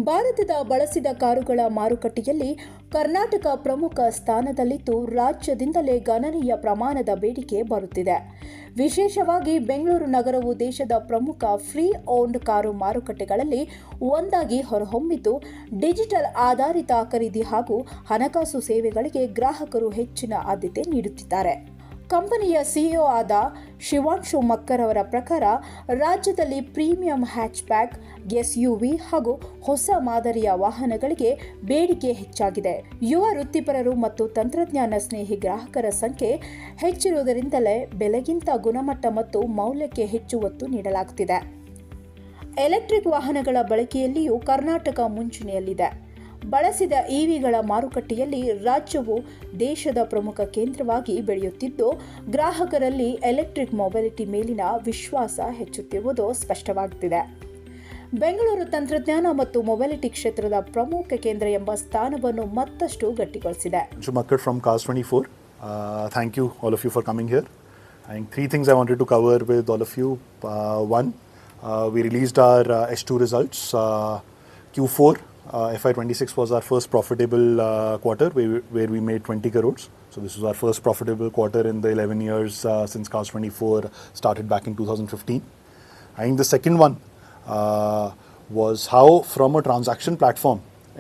ಭಾರತದ ಬಳಸಿದ ಕಾರುಗಳ ಮಾರುಕಟ್ಟೆಯಲ್ಲಿ ಕರ್ನಾಟಕ ಪ್ರಮುಖ ಸ್ಥಾನದಲ್ಲಿದ್ದು ರಾಜ್ಯದಿಂದಲೇ ಗಣನೀಯ ಪ್ರಮಾಣದ ಬೇಡಿಕೆ ಬರುತ್ತಿದೆ. ವಿಶೇಷವಾಗಿ ಬೆಂಗಳೂರು ನಗರವು ದೇಶದ ಪ್ರಮುಖ ಫ್ರೀ ಓನ್ಡ್ ಕಾರು ಮಾರುಕಟ್ಟೆಗಳಲ್ಲಿ ಒಂದಾಗಿ ಹೊರಹೊಮ್ಮಿದ್ದು, ಡಿಜಿಟಲ್ ಆಧಾರಿತ ಖರೀದಿ ಹಾಗೂ ಹಣಕಾಸು ಸೇವೆಗಳಿಗೆ ಗ್ರಾಹಕರು ಹೆಚ್ಚಿನ ಆದ್ಯತೆ ನೀಡುತ್ತಿದ್ದಾರೆ. ಕಂಪನಿಯ ಸಿಇಒ ಆದ ಶಿವಾಂಶು ಮಕ್ಕರ್ ಅವರ ಪ್ರಕಾರ, ರಾಜ್ಯದಲ್ಲಿ ಪ್ರೀಮಿಯಂ ಹ್ಯಾಚ್ಬ್ಯಾಕ್, ಎಸ್ಯುವಿ ಹಾಗೂ ಹೊಸ ಮಾದರಿಯ ವಾಹನಗಳಿಗೆ ಬೇಡಿಕೆ ಹೆಚ್ಚಾಗಿದೆ. ಯುವ ವೃತ್ತಿಪರರು ಮತ್ತು ತಂತ್ರಜ್ಞಾನ ಸ್ನೇಹಿ ಗ್ರಾಹಕರ ಸಂಖ್ಯೆ ಹೆಚ್ಚಿರುವುದರಿಂದಲೇ ಬೆಲೆಗಿಂತ ಗುಣಮಟ್ಟ ಮತ್ತು ಮೌಲ್ಯಕ್ಕೆ ಹೆಚ್ಚು ಒತ್ತು ನೀಡಲಾಗುತ್ತಿದೆ. ಎಲೆಕ್ಟ್ರಿಕ್ ವಾಹನಗಳ ಬಳಕೆಯಲ್ಲಿಯೂ ಕರ್ನಾಟಕ ಮುಂಚೂಣಿಯಲ್ಲಿದೆ. ಬಳಸಿದ ಇವಿಗಳ ಮಾರುಕಟ್ಟೆಯಲ್ಲಿ ರಾಜ್ಯವು ದೇಶದ ಪ್ರಮುಖ ಕೇಂದ್ರವಾಗಿ ಬೆಳೆಯುತ್ತಿದ್ದು, ಗ್ರಾಹಕರಲ್ಲಿ ಎಲೆಕ್ಟ್ರಿಕ್ ಮೊಬಿಲಿಟಿ ಮೇಲಿನ ವಿಶ್ವಾಸ ಹೆಚ್ಚುತ್ತಿರುವುದು ಸ್ಪಷ್ಟವಾಗುತ್ತಿದೆ. ಬೆಂಗಳೂರು ತಂತ್ರಜ್ಞಾನ ಮತ್ತು ಮೊಬಿಲಿಟಿ ಕ್ಷೇತ್ರದ ಪ್ರಮುಖ ಕೇಂದ್ರ ಎಂಬ ಸ್ಥಾನವನ್ನು ಮತ್ತಷ್ಟು ಗಟ್ಟಿಗೊಳಿಸಿದೆ. From Cars24. Thank you all of you for coming here. I think three things I wanted to cover with all of you. One, we released our H2 results. Q4 FY26 was our first profitable quarter where we made 20 crores. So this was our first profitable quarter in the 11 years since Cars24 started back in 2015. I think the second one was how from a transaction platform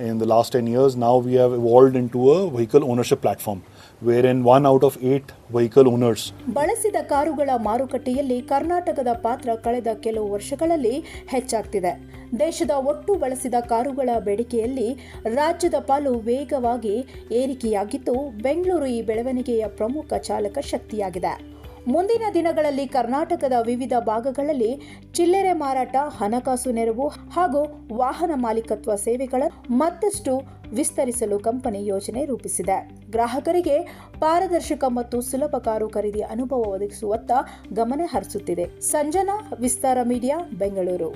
in the last 10 years, now we have evolved into a vehicle ownership platform, wherein 1 out of 8 vehicle owners. ಬಳಸಿದ ಕಾರುಗಳ ಮಾರುಕಟ್ಟೆಯಲ್ಲಿ ಕರ್ನಾಟಕದ ಪಾತ್ರ ಕಳೆದ ಕೆಲವು ವರ್ಷಗಳಲ್ಲಿ ಹೆಚ್ಚಾಗ್ತಿದೆ. ದೇಶದ ಒಟ್ಟು ಬಳಸಿದ ಕಾರುಗಳ ಬೇಡಿಕೆಯಲ್ಲಿ ರಾಜ್ಯದ ಪಾಲು ವೇಗವಾಗಿ ಏರಿಕೆಯಾಗಿದ್ದು, ಬೆಂಗಳೂರು ಈ ಬೆಳವಣಿಗೆಯ ಪ್ರಮುಖ ಚಾಲಕ ಶಕ್ತಿಯಾಗಿದೆ. ಮುಂದಿನ ದಿನಗಳಲ್ಲಿ ಕರ್ನಾಟಕದ ವಿವಿಧ ಭಾಗಗಳಲ್ಲಿ ಚಿಲ್ಲರೆ ಮಾರಾಟ, ಹಣಕಾಸು ನೆರವು ಹಾಗೂ ವಾಹನ ಮಾಲೀಕತ್ವ ಸೇವೆಗಳನ್ನು ಮತ್ತಷ್ಟು ವಿಸ್ತರಿಸಲು ಕಂಪನಿ ಯೋಜನೆ ರೂಪಿಸಿದೆ. ಗ್ರಾಹಕರಿಗೆ ಪಾರದರ್ಶಕ ಮತ್ತು ಸುಲಭ ಕಾರು ಖರೀದಿ ಅನುಭವ ಒದಗಿಸುವತ್ತ ಗಮನ ಹರಿಸುತ್ತಿದೆ. ಸಂಜನಾ, ವಿಸ್ತಾರ ಮೀಡಿಯಾ, ಬೆಂಗಳೂರು.